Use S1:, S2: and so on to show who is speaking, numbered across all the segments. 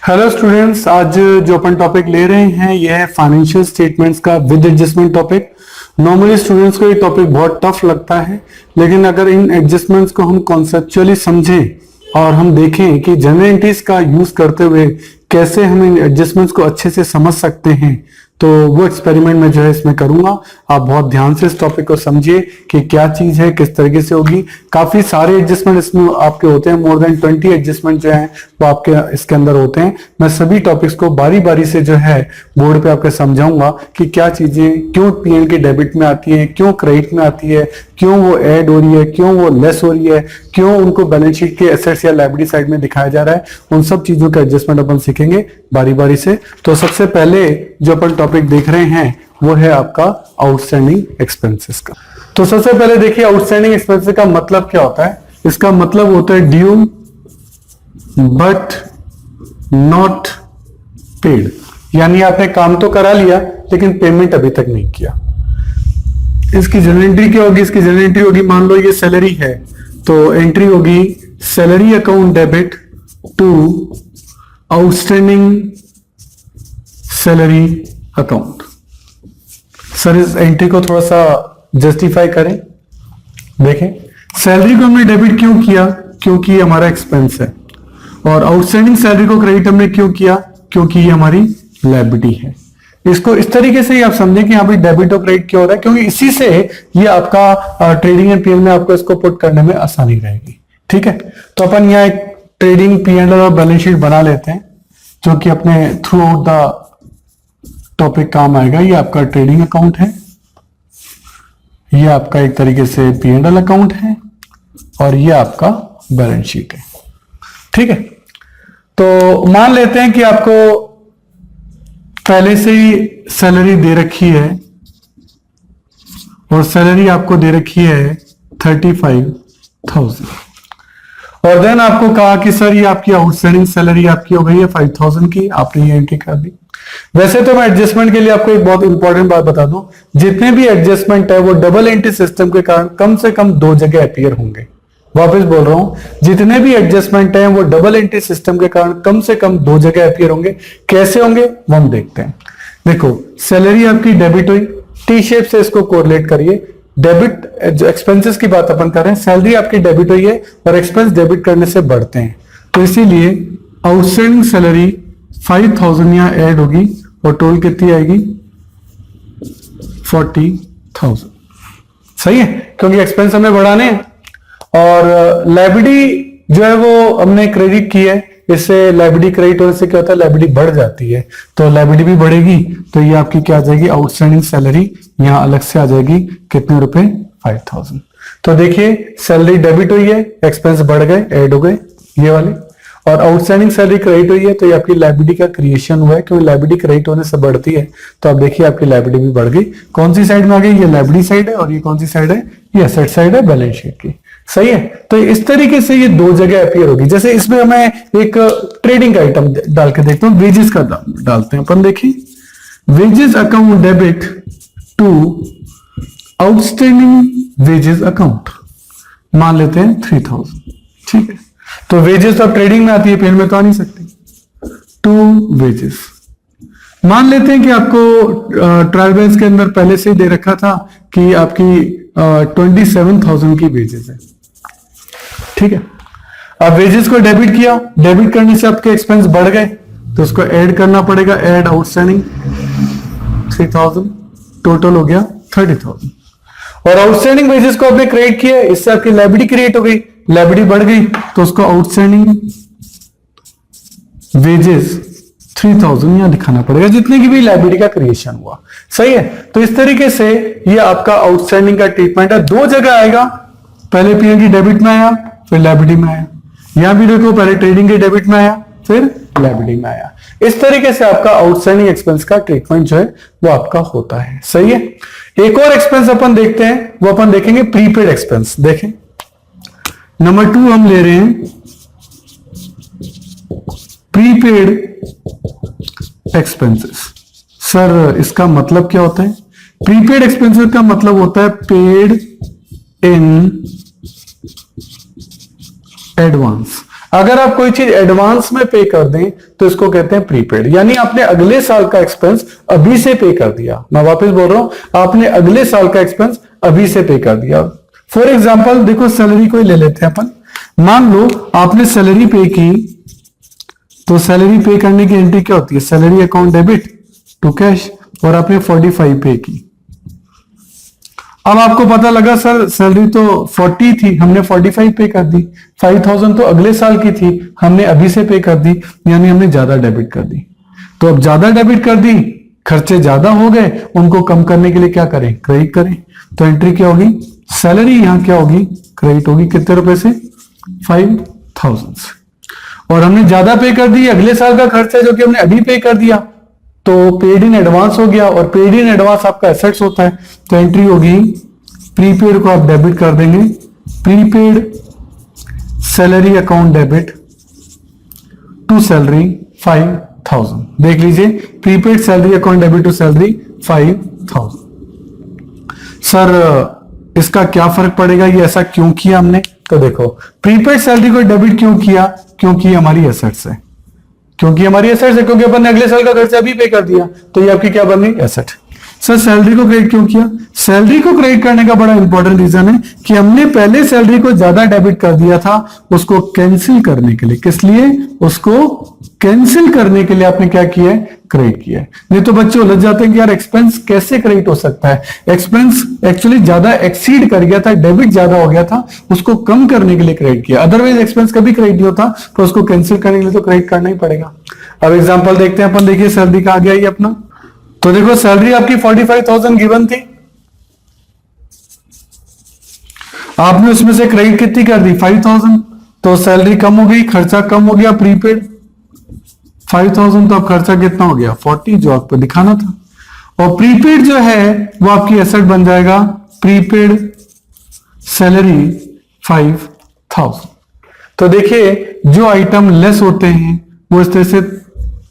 S1: Hello students, आज जो अपन topic ले रहे हैं यह है फाइनेंशियल स्टेटमेंट्स का with adjustment topic. Normally students को ये टॉपिक बहुत टफ लगता है, लेकिन अगर इन एडजस्टमेंट्स को हम कॉन्सेप्चुअली समझें और हम देखें कि जनरल एंट्रीज का यूज करते हुए कैसे हम इन एडजस्टमेंट्स को अच्छे से समझ सकते हैं, तो वो एक्सपेरिमेंट में जो है इसमें करूंगा। आप बहुत ध्यान से इस टॉपिक को समझिए कि क्या चीज है, किस तरीके से होगी। काफी सारे एडजस्टमेंट इसमें आपके होते हैं, मोर देन 20 एडजस्टमेंट जो है वो आपके इसके अंदर होते हैं। मैं सभी टॉपिक्स को बारी बारी से जो है बोर्ड पे आपको समझाऊंगा कि क्या चीजें क्यों पीएल के डेबिट में आती है, क्यों क्रेडिट में आती है, क्यों वो ऐड हो रही है, क्यों वो लेस हो रही है, क्यों उनको बैलेंस शीट के एसेट्स या लायबिलिटी साइड में दिखाया जा रहा है। उन सब चीजों का एडजस्टमेंट अपन सीखेंगे बारी बारी से। तो सबसे पहले जो अपन टॉपिक देख रहे हैं वो है आपका आउटस्टैंडिंग एक्सपेंसेस का। तो सबसे पहले देखिए आउटस्टैंडिंग एक्सपेंसेस का मतलब क्या होता है। इसका मतलब होता है ड्यू बट नॉट पेड, यानी आपने काम तो करा लिया लेकिन पेमेंट अभी तक नहीं किया। इसकी जनरल एंट्री क्या होगी? इसकी जनरल एंट्री होगी, मान लो ये सैलरी है तो एंट्री होगी salary account debit to outstanding salary account. Sir इस एंट्री को थोड़ा सा जस्टिफाई करें। देखें, सैलरी को हमने डेबिट क्यों किया? क्योंकि ये हमारा एक्सपेंस है। और आउटस्टैंडिंग सैलरी को क्रेडिट हमने क्यों किया? क्योंकि ये हमारी लायबिलिटी है। इसको इस तरीके से ही आप समझें कि यहाँ पे डेबिट और क्रेडिट क्यों हो रहा है, क्योंकि इसी से ये आपका ट्रेडिंग एंड पीएल में आपको इसको पुट करने में आसानी रहेगी। ठीक है, तो अपन यहाँ एक ट्रेडिंग पीएल और बैलेंस शीट बना लेते हैं जो कि अपने थ्रू आउट द टॉपिक काम आएगा। ये आपका ट्रेडिंग अकाउंट है, ये आपका एक तरीके से पीएनएल अकाउंट है और ये आपका बैलेंस शीट है। ठीक है, तो मान लेते हैं कि आपको पहले से ही सैलरी दे रखी है और सैलरी आपको दे रखी है 35,000 और देन आपको कहा कि सर ये आपकी आउटस्टैंडिंग सैलरी आपकी हो गई है 5,000 की, आपने ये एंट्री कर दी। वैसे तो मैं एडजस्टमेंट के लिए आपको एक बहुत इंपॉर्टेंट बात बता दूं, जितने भी एडजस्टमेंट है वो डबल एंट्री सिस्टम के कारण कम से कम 2 जगह अपीयर होंगे। वापस बोल रहा हूं, जितने भी एडजस्टमेंट हैं वो डबल एंट्री सिस्टम के कारण कम से कम 2 जगह अपीयर होंगे। कैसे होंगे वो हम देखते हैं। देखो, सैलरी आपकी डेबिट हुई, टी शेप से इसको कोरिलेट करिए। डेबिट जो एक्सपेंसेस की बात अपन कर रहे हैं, सैलरी आपकी डेबिट हुई है और एक्सपेंस डेबिट करने से बढ़ते हैं, तो इसीलिए आउटस्टैंडिंग सैलरी 5,000 यहां ऐड होगी और टोटल कितनी आएगी? 40,000। सही है, क्योंकि एक्सपेंस हमें बढ़ाने हैं और लायबिलिटी जो है वो हमने क्रेडिट की है। इससे लायबिलिटी क्रेडिट होने से क्या होता है, लायबिलिटी बढ़ जाती है, तो लायबिलिटी भी बढ़ेगी। तो ये आपकी क्या आ जाएगी? आउटस्टैंडिंग सैलरी यहां अलग से आ जाएगी। कितने रुपए? 5,000। तो देखिए, सैलरी डेबिट हुई है, एक्सपेंस बढ़ गए, ऐड हो गए ये वाले, और आउटस्टैंडिंग सैलरी क्रेडिट हुई है, तो ये आपकी लायबिलिटी का क्रिएशन हुआ है। क्योंकि लायबिलिटी क्रेडिट होने से बढ़ती है, तो आप देखिए आपकी लायबिलिटी भी बढ़ गई। कौन सी साइड में आ गई? ये लायबिलिटी साइड है और ये कौन सी साइड है? ये एसेट साइड है बैलेंस शीट की। सही है, तो इस तरीके से ये 2 जगह अपीयर होगी। जैसे इसमें मैं एक ट्रेडिंग का आइटम डाल के देखता हूं, वेजेस का डालते हैं अपन। देखिए, wages account debit to outstanding wages account, मान लेते हैं 3,000। ठीक है, तो वेजेस तो अब ट्रेडिंग में आती है, पेन में तो आ नहीं सकती। टू वेजेस मान लेते हैं कि आपको ट्रायल बैलेंस के अंदर पहले से ही दे रखा था कि आपकी 27,000 की वेजेस है। ठीक है, अब वेजेस को डेबिट किया, डेबिट करने से आपके एक्सपेंस बढ़ गए, तो उसको ऐड करना पड़ेगा। ऐड आउटस्टैंडिंग 3,000, टोटल हो गया 30,000। और आउटस्टैंडिंग वेजेस को आपने क्रिएट किया, इससे आपकी लायबिलिटी क्रिएट हो गई, लायबिलिटी बढ़ गई, तो उसको आउटस्टैंडिंग वेजेस 3,000 यहां दिखाना पड़ेगा, जितने की भी लायबिलिटी का क्रिएशन हुआ। सही है, तो इस तरीके से ये आपका आउटस्टैंडिंग का ट्रीटमेंट है। 2 जगह आएगा, पहले पीएनडी डेबिट में आया, फिर लायबिलिटी में आया। यहां भी देखो, पहले ट्रेडिंग के डेबिट में आया, फिर लायबिलिटी में आया। इस तरीके से आपका आउटस्टैंडिंग एक्सपेंस का ट्रीटमेंट जो है वो आपका होता है। सही है, एक और एक्सपेंस अपन देखते हैं, वो अपन देखेंगे प्रीपेड एक्सपेंस। देखें, नंबर 2 हम ले रहे हैं प्रीपेड एक्सपेंसेस। सर इसका मतलब क्या होता है? प्रीपेड एक्सपेंसेस का मतलब होता है पेड इन एडवांस। अगर आप कोई चीज एडवांस में पे कर दें तो इसको कहते हैं प्रीपेड, यानी आपने अगले साल का एक्सपेंस अभी से पे कर दिया। मैं वापस बोल रहा हूं, आपने अगले साल का एक्सपेंस अभी से पे कर दिया। फॉर एग्जाम्पल देखो, सैलरी कोई ले लेते हैं अपन। मान लो आपने सैलरी पे की, तो सैलरी पे करने की एंट्री क्या होती है? Salary account debit to cash, और आपने 45 पे की। अब आपको पता लगा सर सैलरी तो 40 थी, हमने 45 पे कर दी। 5000 तो अगले साल की थी, हमने अभी से पे कर दी, यानी हमने ज्यादा डेबिट कर दी। तो अब ज्यादा डेबिट कर दी, खर्चे ज्यादा हो गए, उनको कम करने के लिए क्या करें? क्रेडिट करें। तो एंट्री क्या होगी? सैलरी यहां क्या होगी? क्रेडिट होगी। कितने रुपए से? 5000 से। और हमने ज्यादा पे कर दी, अगले साल का खर्चा जो कि हमने अभी पे कर दिया, तो पेड इन एडवांस हो गया, और पेड इन एडवांस आपका एसेट्स होता है। तो एंट्री होगी, प्रीपेड को आप डेबिट कर देंगे, prepaid salary account debit to salary 5000। देख लीजिए, prepaid salary account debit to salary 5000। Sir इसका क्या फर्क पड़ेगा, ये ऐसा क्यों किया हमने? तो देखो, प्रीपेड सैलरी को डेबिट क्यों किया? क्योंकि हमारी एसेट्स है, क्योंकि हमारी एसेट्स है, क्योंकि अपन ने अगले साल का खर्चा अभी पे कर दिया, तो ये आपकी क्या बन गई? एसेट। सर सैलरी को क्रेडिट क्यों किया? सैलरी को क्रेडिट करने का बड़ा इंपॉर्टेंट रीजन है कि हमने पहले सैलरी को ज्यादा डेबिट कर दिया था, उसको कैंसिल करने के लिए। किस लिए? उसको कैंसिल करने के लिए आपने क्या किया है? क्रेडिट किया है। नहीं तो बच्चे उलझ जाते हैं कि यार एक्सपेंस कैसे क्रेडिट हो सकता है? एक्सपेंस एक्चुअली ज्यादा एक्सीड कर गया था, डेबिट ज्यादा हो गया था, उसको कम करने के लिए क्रेडिट किया। अदरवाइज एक्सपेंस कभी क्रेडिट नहीं होता, तो उसको कैंसिल करने के लिए तो क्रेडिट करना ही पड़ेगा। अब एग्जांपल देखते हैं अपन। देखिए सैलरी का आ गया ये अपना। तो देखो सैलरी आपकी 45,000 गिवन थी, आपने उसमें से क्रेडिट कितनी कर दी? 5,000। तो सैलरी कम हो गई, खर्चा कम हो गया, प्रीपेड 5,000, तो अब खर्चा कितना हो गया? 40, जो आपको दिखाना था। और प्रीपेड जो है वो आपकी एसेट बन जाएगा, प्रीपेड सैलरी 5,000। तो देखिए, जो आइटम लेस होते हैं वो इस तरह से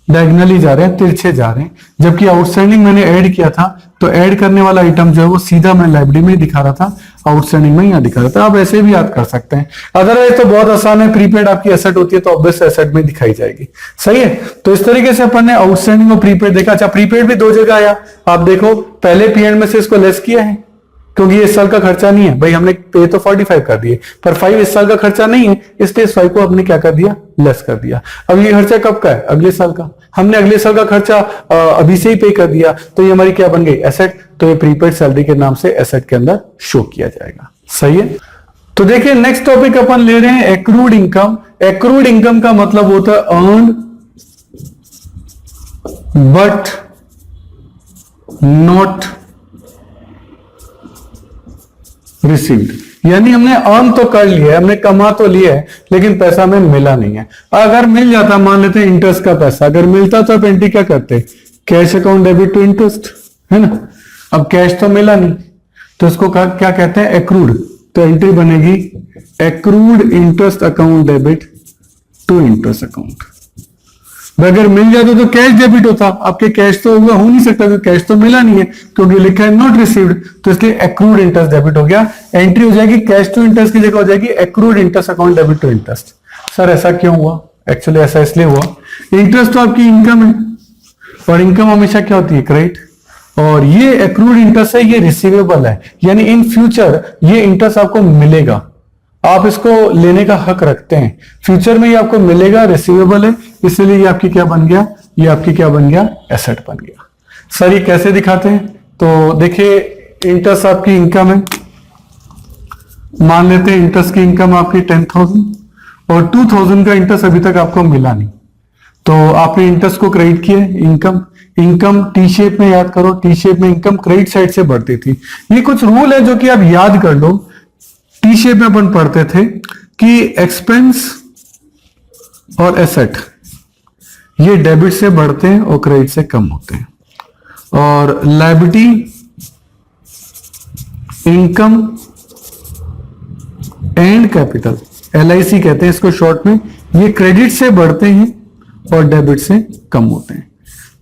S1: डायगनली जा रहे हैं, तिरछे जा रहे हैं, जबकि आउटस्टैंडिंग मैंने ऐड किया था, तो ऐड करने वाला आइटम जो है वो सीधा मैं लाइब्रेरी में दिखा रहा था, आउटस्टैंडिंग में यहां दिखा रहा था। आप ऐसे भी याद कर सकते हैं। अदरवाइज तो बहुत आसान है, प्रीपेड आपकी एसेट होती है तो ऑब्वियस एसेट में दिखाई जाएगी। सही है। तो इस तरीके से अपन ने आउटस्टैंडिंग और प्रीपेड देखा। अच्छा, प्रीपेड भी दो जगह आया। आप देखो, पहले पीरियड में से इसको लेस किया है, क्योंकि इस साल का खर्चा नहीं है भाई, हमने पे तो 45 कर दिए, पर 5 इस साल का खर्चा नहीं है, इसलिए 5 को हमने क्या कर दिया? लेस कर दिया। अब ये खर्चा कब का है? अगले साल का। हमने अगले साल का खर्चा अभी से ही पे कर दिया, तो ये हमारी क्या बन गई? एसेट। तो ये प्रीपेड सैलरी के नाम से एसेट के अंदर शो किया जाएगा। सही है। तो देखिए, नेक्स्ट टॉपिक अपन ले रहे हैं एक्रूड इनकम। एक्रूड इनकम का मतलब होता है अर्न्ड बट नॉट रिसीव्ड, यानी हमने अर्न तो कर लिया है, हमने कमा तो लिया है, लेकिन पैसा हमें मिला नहीं है। अगर मिल जाता, मान लेते हैं इंटरेस्ट का पैसा अगर मिलता, तो आप एंट्री क्या करते? Cash account debit to interest, है ना। अब कैश तो मिला नहीं, तो इसको क्या कहते हैं? एक्रूड। तो एंट्री बनेगी accrued interest account debit to interest account. अगर मिल जाता तो कैश डेबिट होता, आपके कैश तो हुआ हो नहीं सकता, क्योंकि कैश तो मिला नहीं है, क्योंकि लिखा है नॉट रिसीव्ड, तो इसलिए एक्रूड इंटरेस्ट डेबिट हो गया। एंट्री हो जाएगी कैश टू इंटरेस्ट की जगह हो जाएगी accrued interest account debit to interest. Sir ऐसा क्यों हुआ? एक्चुअली ऐसा इसलिए हुआ, इंटरेस्ट तो आपकी इनकम है, और इनकम हमेशा क्या होती है? क्रेडिट। और ये एक्रूड इंटरेस्ट है, ये रिसीवेबल है, यानी इन फ्यूचर ये इंटरेस्ट आपको मिलेगा, आप इसको लेने का हक रखते हैं, फ्यूचर में ये आपको मिलेगा, रिसीवेबल है, इसलिए ये आपकी क्या बन गया? ये आपकी क्या बन गया? एसेट बन गया। सर ये कैसे दिखाते हैं? तो देखिए, इंटरेस्ट आपकी इनकम है, मान लेते हैं इंटरेस्ट की इनकम आपकी 10,000 और 2,000 का इंटरेस्ट अभी तक आपको मिला नहीं, तो आपने इंटरेस्ट को क्रेडिट किया। इनकम टी शेप में याद करो, टी शेप में इनकम क्रेडिट साइड से बढ़ती थी। ये कुछ रूल है जो कि आप याद कर लो। टी शेप में अपन पढ़ते थे कि एक्सपेंस और एसेट ये डेबिट से बढ़ते हैं और क्रेडिट से कम होते हैं, और liability income and capital, LIC कहते हैं इसको शॉर्ट में, ये क्रेडिट से बढ़ते हैं और डेबिट से कम होते हैं।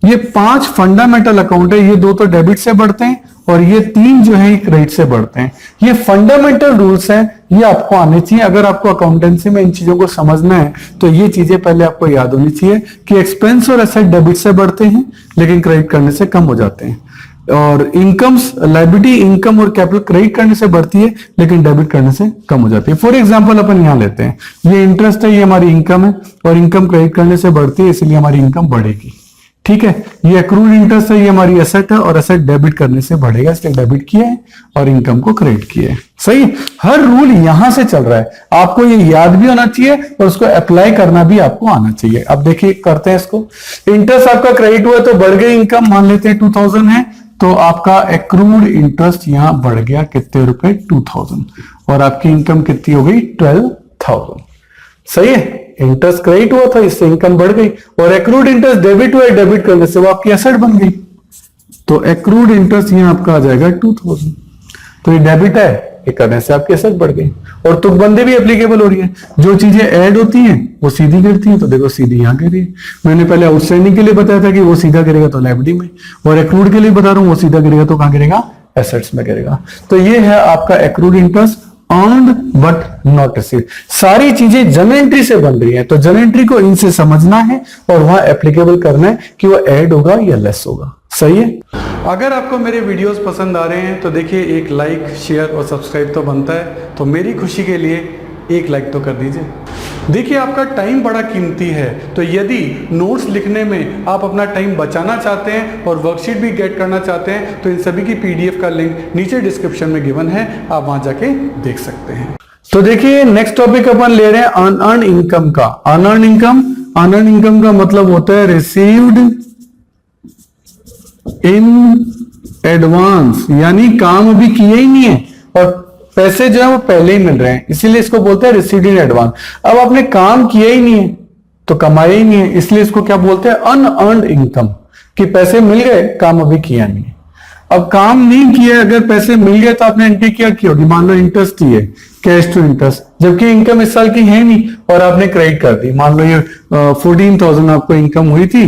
S1: ये 5 फंडामेंटल अकाउंट है, ये 2 तो डेबिट से बढ़ते हैं और ये 3 जो है क्रेडिट से बढ़ते हैं। ये फंडामेंटल रूल्स हैं, ये आपको आने चाहिए। अगर आपको अकाउंटेंसी में इन चीजों को समझना है तो ये चीजें पहले आपको याद होनी चाहिए कि एक्सपेंस और एसेट डेबिट से बढ़ते हैं लेकिन क्रेडिट करने से कम हो जाते हैं, और इनकम्स लायबिलिटी इनकम और कैपिटल क्रेडिट करने से बढ़ती है लेकिन डेबिट करने से कम हो जाती है। फॉर एग्जांपल अपन यहां लेते हैं, ये इंटरेस्ट है, ये हमारी इनकम है, और इनकम क्रेडिट करने से बढ़ती है इसलिए हमारी इनकम बढ़ेगी। ठीक है, ये अक्रूड इंटरेस्ट है, ये हमारी एसेट है, और एसेट डेबिट करने से बढ़ेगा इसलिए डेबिट किया है और इनकम को क्रेडिट किया है। सही, हर रूल यहां से चल रहा है, आपको ये याद भी होना चाहिए और उसको अप्लाई करना भी आपको आना चाहिए। अब देखिए करते हैं इसको। इंटरेस्ट आपका क्रेडिट हुआ तो बढ़ गई इनकम, मान लेते हैं 2000 है, तो आपका एक्रूड इंटरेस्ट यहां बढ़ गया कितने रुपए, 2000, और आपकी इनकम कितनी हो गई, 12000। सही है, इंटरेस्ट क्रेडिट हुआ था इससे इनकम बढ़ गई, और एक्रूड इंटरेस्ट डेबिट हुआ, डेबिट करने से वो आपकी एसेट बन गई, तो एक्रूड इंटरेस्ट यहां आपका आ जाएगा 2000। तो ये डेबिट है, ये करने से आपकी एसेट बढ़ गई। और तुकबंदी भी एप्लीकेबल हो रही है, जो चीजें ऐड होती हैं वो सीधी गिरती हैं, तो देखो सीधी यहां गिर रही है। मैंने पहले आउटस्टैंडिंग के लिए बताया था कि वो सीधा गिरेगा तो लायबिलिटी में, और एक्रूड के लिए बता रहा हूं वो सीधा गिरेगा तो कहां गिरेगा, एसेट्स में गिरेगा। तो ये है आपका accrued interest, earned but not received. सारी चीजें जर्नल एंट्री से बन रही है, तो जर्नल एंट्री को इनसे समझना है और वहां एप्लीकेबल करना है कि वो ऐड होगा या लेस होगा। सही है। अगर आपको मेरे वीडियोस पसंद आ रहे हैं तो देखिए एक लाइक, शेयर और सब्सक्राइब तो बनता है, तो मेरी खुशी के लिए एक लाइक तो कर दीजिए। देखिए आपका टाइम बड़ा कीमती है, तो यदि नोट्स लिखने में आप अपना टाइम बचाना चाहते हैं और वर्कशीट भी गेट करना चाहते हैं तो इन सभी की पीडीएफ का लिंक नीचे डिस्क्रिप्शन में गिवन है, आप वहां जाके देख सकते हैं। तो देखिए नेक्स्ट टॉपिक अपन ले रहे हैं अनअर्न्ड इनकम का। अनअर्न्ड इनकम का मतलब होता है रिसीव्ड इन एडवांस, यानी काम अभी किए ही नहीं है और पैसे जो है वो पहले ही मिल रहे हैं, इसीलिए इसको बोलते हैं रिसीव्ड इन एडवांस। अब आपने काम किया ही नहीं है तो कमाया ही नहीं है, इसलिए इसको क्या बोलते हैं, अनअर्न्ड इनकम, कि पैसे मिल गए काम अभी किया नहीं है। अब काम नहीं किया, अगर पैसे मिल गए तो आपने एंट्री क्या की होगी, मान लो इंटरेस्ट ही है, कैश टू इंटरेस्ट, जबकि इनकम इस साल की है नहीं और आपने क्रेडिट कर दी। मान लो ये 14,000 आपको इनकम हुई थी,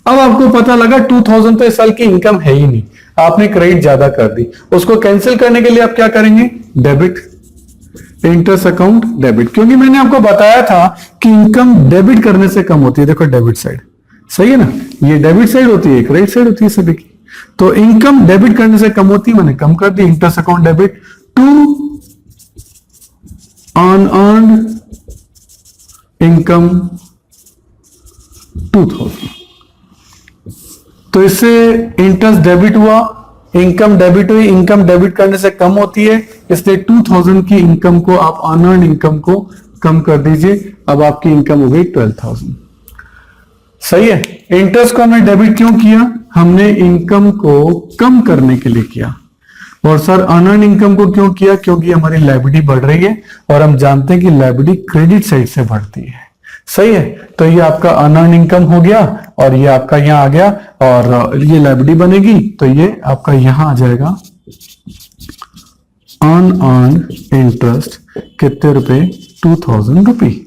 S1: अब आपको पता लगा 2,000 तो इस साल की इनकम है ही नहीं, आपने क्रेडिट ज्यादा कर दी। उसको कैंसिल करने के लिए आप क्या करेंगे, डेबिट, इंटरेस्ट अकाउंट डेबिट, क्योंकि मैंने आपको बताया था कि इनकम डेबिट करने से कम होती है। देखो डेबिट साइड, सही है ना, ये डेबिट साइड होती है, क्रेडिट साइड होती है सभी की। तो इनकम डेबिट करने से कम होती है, मैंने कम कर दी। Interest account debit to unearned income 2000, तो इससे इंटरेस्ट डेबिट हुआ, इनकम डेबिट हुई, इनकम डेबिट करने से कम होती है, इसलिए 2000 की इनकम को आप अनअर्न्ड इनकम को कम कर दीजिए, अब आपकी इनकम हो गई 12,000। सही है। इंटरेस्ट को हमने डेबिट क्यों किया, हमने इनकम को कम करने के लिए किया। और सर अनअर्न्ड इनकम को क्यों किया, क्योंकि हमारी लायबिलिटी बढ़ रही है और हम जानते हैं कि लायबिलिटी क्रेडिट साइड से बढ़ती है। सही है, तो ये आपका अनअर्न्ड इनकम हो गया और ये आपका यहां आ गया और ये लायबिलिटी बनेगी, तो ये आपका यहां आ जाएगा अनअर्न्ड इंटरेस्ट, कितने रुपए, 2000 रुपये।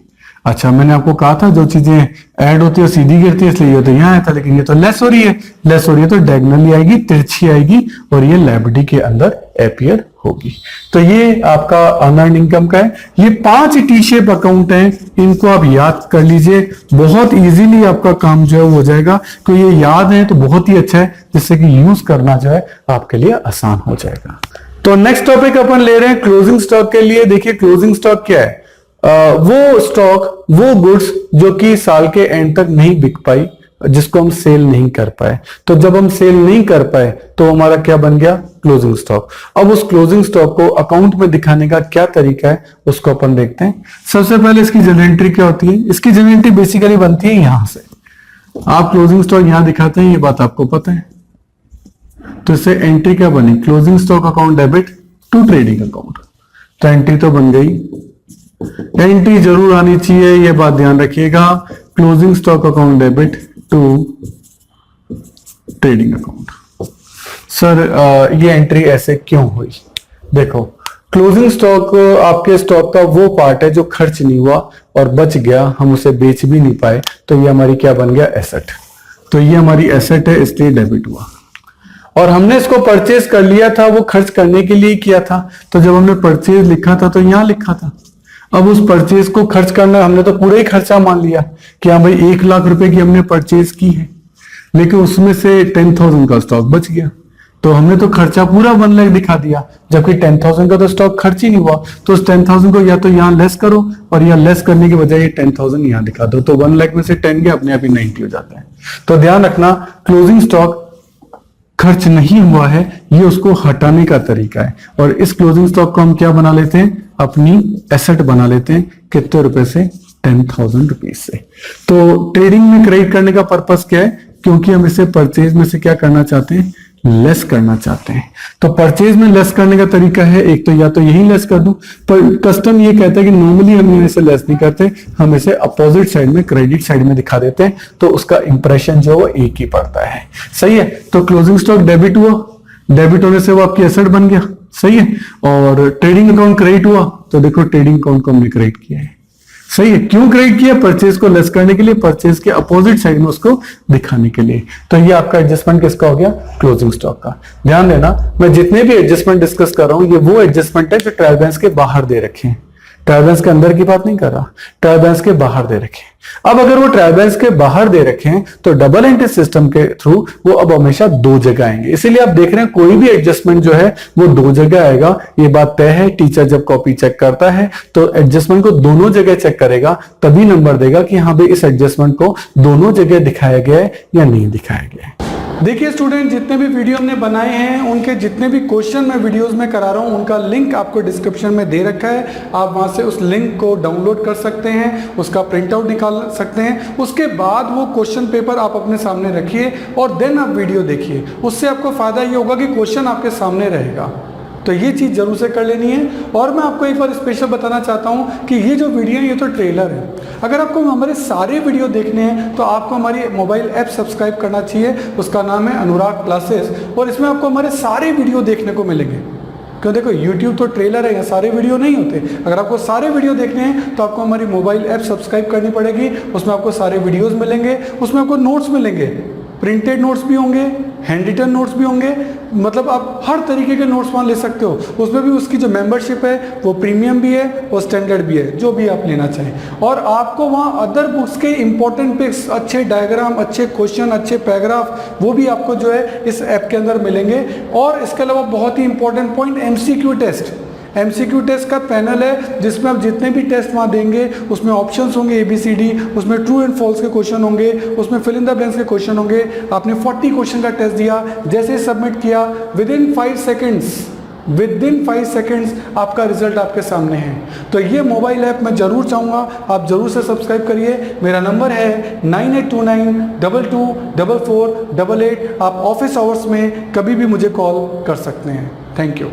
S1: अच्छा, मैंने आपको कहा था जो चीजें ऐड होती है सीधी गिरती है, इसलिए ये तो यहां आया था, लेकिन ये तो लेस हो रही है, लेस हो रही है तो डायगोनली आएगी, तिरछी आएगी और ये लायबिलिटी के अंदर अपीयर होगी। तो ये आपका अनअर्न्ड इनकम का है। ये 5 टी शेप अकाउंट हैं, इनको आप याद कर लीजिए, बहुत इजीली आपका काम जो है वो हो जाएगा। तो ये याद है तो बहुत ही अच्छा है, जिससे कि यूज करना जो है आपके लिए आसान हो जाएगा। तो नेक्स्ट टॉपिक अपन ले रहे हैं क्लोजिंग स्टॉक के लिए। देखिए क्लोजिंग स्टॉक क्या है, वो स्टॉक, वो गुड्स जो कि साल के एंड तक नहीं बिक पाई, जिसको हम सेल नहीं कर पाए। तो जब हम सेल नहीं कर पाए तो हमारा क्या बन गया, क्लोजिंग स्टॉक। अब उस क्लोजिंग स्टॉक को अकाउंट में दिखाने का क्या तरीका है उसको अपन देखते हैं। सबसे पहले इसकी जनरल एंट्री क्या होती है, इसकी जनरल एंट्री बेसिकली बनती है यहां से, आप क्लोजिंग स्टॉक यहां दिखाते हैं, ये बात आपको पता है। तो इससे एंट्री क्या बनी, closing stock account debit to trading account, तो एंट्री तो बन गई। एंट्री जरूर आनी चाहिए, ये बात ध्यान रखिएगा, closing stock account debit to trading account. Sir ये एंट्री ऐसे क्यों हुई, देखो क्लोजिंग स्टॉक आपके स्टॉक का वो पार्ट है जो खर्च नहीं हुआ और बच गया, हम उसे बेच भी नहीं पाए, तो ये हमारी क्या बन गया, एसेट। तो ये हमारी एसेट है, इसलिए डेबिट हुआ। और हमने इसको परचेज कर लिया था, वो खर्च करने के लिए किया था। तो जब हमने परचेज लिखा था तो यहां लिखा था। अब उस परचेज को खर्च करना, हमने तो पूरा ही खर्चा मान लिया कि हाँ भाई 1 लाख रुपए की हमने परचेज की है, लेकिन उसमें से 10,000 का स्टॉक बच गया, तो हमने तो खर्चा पूरा 1 लाख दिखा दिया, जबकि 10,000 का तो स्टॉक खर्च ही नहीं हुआ। तो उस 10,000 को या तो यहाँ लेस करो, और यहाँ लेस करने के बजाय ये 10,000 यहाँ दिखा दो, तो 1 लाख में से 10 गया, अपने आप ही 90 हो जाता है। तो ध्यान रखना, क्लोजिंग स्टॉक खर्च नहीं हुआ है, ये उसको हटाने का तरीका है। और इस क्लोजिंग स्टॉक को हम क्या बना लेते हैं, अपनी एसेट बना लेते हैं। कितने रुपए से, 10,000 रुपीज से। तो ट्रेडिंग में क्रेडिट करने का पर्पस क्या है, क्योंकि हम इसे परचेज में से क्या करना चाहते हैं, लेस करना चाहते हैं। तो परचेज में लेस करने का तरीका है, एक तो या तो यही लेस कर दूं, पर कस्टम ये कहता है कि नॉर्मली हम इसे लेस नहीं करते, हम इसे अपोजिट साइड में, क्रेडिट साइड में दिखा देते हैं, तो उसका इंप्रेशन जो वो एक ही पड़ता है। सही है। तो क्लोजिंग स्टॉक डेबिट हुआ, डेबिट होने से वो आपकी एसेट बन गया। सही है। और ट्रेडिंग अकाउंट क्रेडिट हुआ, तो देखो ट्रेडिंग अकाउंट को हमने क्रेडिट किया है। सही है। क्यों क्रेडिट किया, परचेज को लेस करने के लिए, परचेज के अपोजिट साइड में उसको दिखाने के लिए। तो ये आपका एडजस्टमेंट किसका हो गया, क्लोजिंग स्टॉक का। ध्यान देना, मैं जितने भी एडजस्टमेंट डिस्कस कर रहा हूं, ये वो एडजस्टमेंट है जो ट्रायल बैलेंस के बाहर दे रखे हैं। ट्रायल बैलेंस के अंदर की बात नहीं कर रहा, ट्रायल बैलेंस के बाहर दे रखे हैं। अब अगर वो ट्रायल बैलेंस के बाहर दे रखे हैं, तो डबल एंट्री सिस्टम के थ्रू वो अब हमेशा 2 जगह आएंगे। इसीलिए आप देख रहे हैं कोई भी एडजस्टमेंट जो है वो 2 जगह आएगा। ये बात तय है। टीचर जब कॉपी चेक करता है तो एडजस्टमेंट को दोनों जगह चेक करेगा, तभी नंबर देगा कि हाँ भाई इस एडजस्टमेंट को दोनों जगह दिखाया गया है या नहीं दिखाया गया है। देखिए स्टूडेंट, जितने भी वीडियो हमने बनाए हैं, उनके जितने भी क्वेश्चन मैं वीडियोस में करा रहा हूं, उनका लिंक आपको डिस्क्रिप्शन में दे रखा है। आप वहां से उस लिंक को डाउनलोड कर सकते हैं, उसका प्रिंट आउट निकाल सकते हैं। उसके बाद वो क्वेश्चन पेपर आप अपने सामने रखिए और देन आप वीडियो देखिए। उससे आपको फायदा ये होगा कि क्वेश्चन आपके सामने रहेगा। तो ये चीज़ जरूर से कर लेनी है। और मैं आपको एक बार स्पेशल बताना चाहता हूँ कि ये जो वीडियो है ये तो ट्रेलर है। अगर आपको हमारे सारे वीडियो देखने हैं तो आपको हमारी मोबाइल ऐप सब्सक्राइब करना चाहिए। उसका नाम है अनुराग क्लासेस, और इसमें आपको हमारे सारे वीडियो देखने को मिलेंगे। क्यों, देखो यूट्यूब तो ट्रेलर है, सारे वीडियो नहीं होते। अगर आपको सारे वीडियो देखने हैं तो आपको हमारी मोबाइल ऐप सब्सक्राइब करनी पड़ेगी। उसमें आपको सारे वीडियोस मिलेंगे, उसमें आपको नोट्स मिलेंगे, प्रिंटेड नोट्स भी होंगे, हैंड रिटन नोट्स भी होंगे। मतलब आप हर तरीके के नोट्स वहाँ ले सकते हो। उसमें भी उसकी जो मेंबरशिप है वो प्रीमियम भी है और स्टैंडर्ड भी है, जो भी आप लेना चाहें। और आपको वहाँ अदर बुक्स के इंपॉर्टेंट पिक्स, अच्छे डायग्राम, अच्छे क्वेश्चन, अच्छे पैराग्राफ, वो भी आपको जो है इस ऐप के अंदर मिलेंगे। और इसके अलावा बहुत ही important point, MCQ test. MCQ test का पैनल है जिसमें आप जितने भी टेस्ट वहाँ देंगे उसमें ऑप्शंस होंगे ABCD, उसमें ट्रू एंड फॉल्स के क्वेश्चन होंगे, उसमें फिल इन द ब्लैंक्स के क्वेश्चन होंगे। आपने 40 क्वेश्चन का टेस्ट दिया, जैसे ही सबमिट किया विदिन 5 सेकेंड्स आपका रिजल्ट आपके सामने है। तो ये मोबाइल ऐप मैं जरूर चाहूँगा आप जरूर से सब्सक्राइब करिए। मेरा नंबर है 9829224488। आप ऑफिस आवर्स में कभी भी मुझे कॉल कर सकते हैं। Thank you.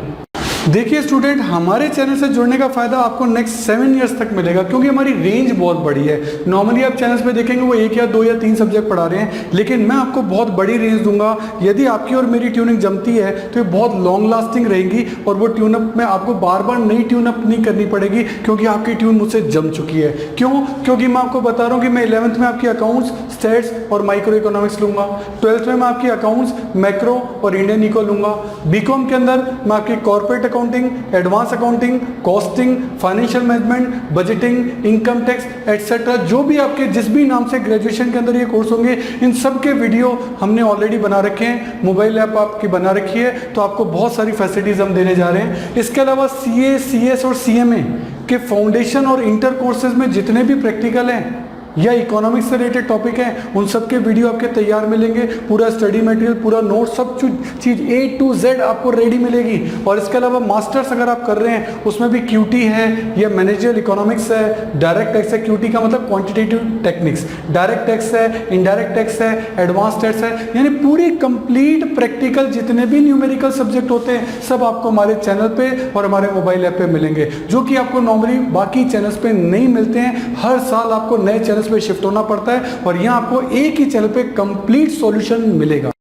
S1: देखिए स्टूडेंट, हमारे चैनल से जुड़ने का फायदा आपको नेक्स्ट 7 इयर्स तक मिलेगा, क्योंकि हमारी रेंज बहुत बड़ी है। नॉर्मली आप चैनल्स पे देखेंगे वो 1 या 2 या 3 सब्जेक्ट पढ़ा रहे हैं, लेकिन मैं आपको बहुत बड़ी रेंज दूंगा। यदि आपकी और मेरी ट्यूनिंग जमती है तो ये बहुत लॉन्ग लास्टिंग रहेगी, और वो ट्यूनअप में आपको बार बार नई ट्यूनअप नहीं करनी पड़ेगी, क्योंकि आपकी ट्यून मुझसे जम चुकी है। क्यों? क्योंकि मैं आपको बता रहा हूँ कि मैं 11th में आपकी अकाउंट्स, स्टेट्स और माइक्रो इकोनॉमिक्स लूंगा। 12th में मैं आपकी अकाउंट्स, मैक्रो और इंडियन इको लूंगा। बीकॉम के अंदर मैं आपकी corporate accounting, advance accounting, costing, financial management, budgeting, income tax etcetera, जो भी आपके जिस भी नाम से ग्रेजुएशन के अंदर ये कोर्स होंगे, इन सब के वीडियो हमने ऑलरेडी बना रखे हैं। मोबाइल ऐप आपकी बना रखी है, तो आपको बहुत सारी फैसिलिटीज हम देने जा रहे हैं। इसके अलावा CA, CS और CMA के फाउंडेशन और इंटर कोर्सेज में जितने भी प्रैक्टिकल हैं या इकोनॉमिक्स से रिलेटेड टॉपिक हैं, उन सब के वीडियो आपके तैयार मिलेंगे। पूरा स्टडी मटेरियल, पूरा नोट, सब चीज़ A to Z आपको रेडी मिलेगी। और इसके अलावा मास्टर्स अगर आप कर रहे हैं उसमें भी QT है या मैनेजरियल इकोनॉमिक्स है, डायरेक्ट टैक्स है। QT का मतलब क्वांटिटेटिव टेक्निक्स, डायरेक्ट टैक्स है, इनडायरेक्ट टैक्स है, एडवांस टैक्स है, यानी पूरी कंप्लीट प्रैक्टिकल जितने भी न्यूमेरिकल सब्जेक्ट होते हैं सब आपको हमारे चैनल पे और हमारे मोबाइल ऐप पे मिलेंगे, जो कि आपको नॉर्मली बाकी चैनल्स पे नहीं मिलते हैं। हर साल आपको नए चैनल पे शिफ्ट होना पड़ता है, और यहाँ आपको एक ही चैनल पे कंप्लीट सॉल्यूशन मिलेगा।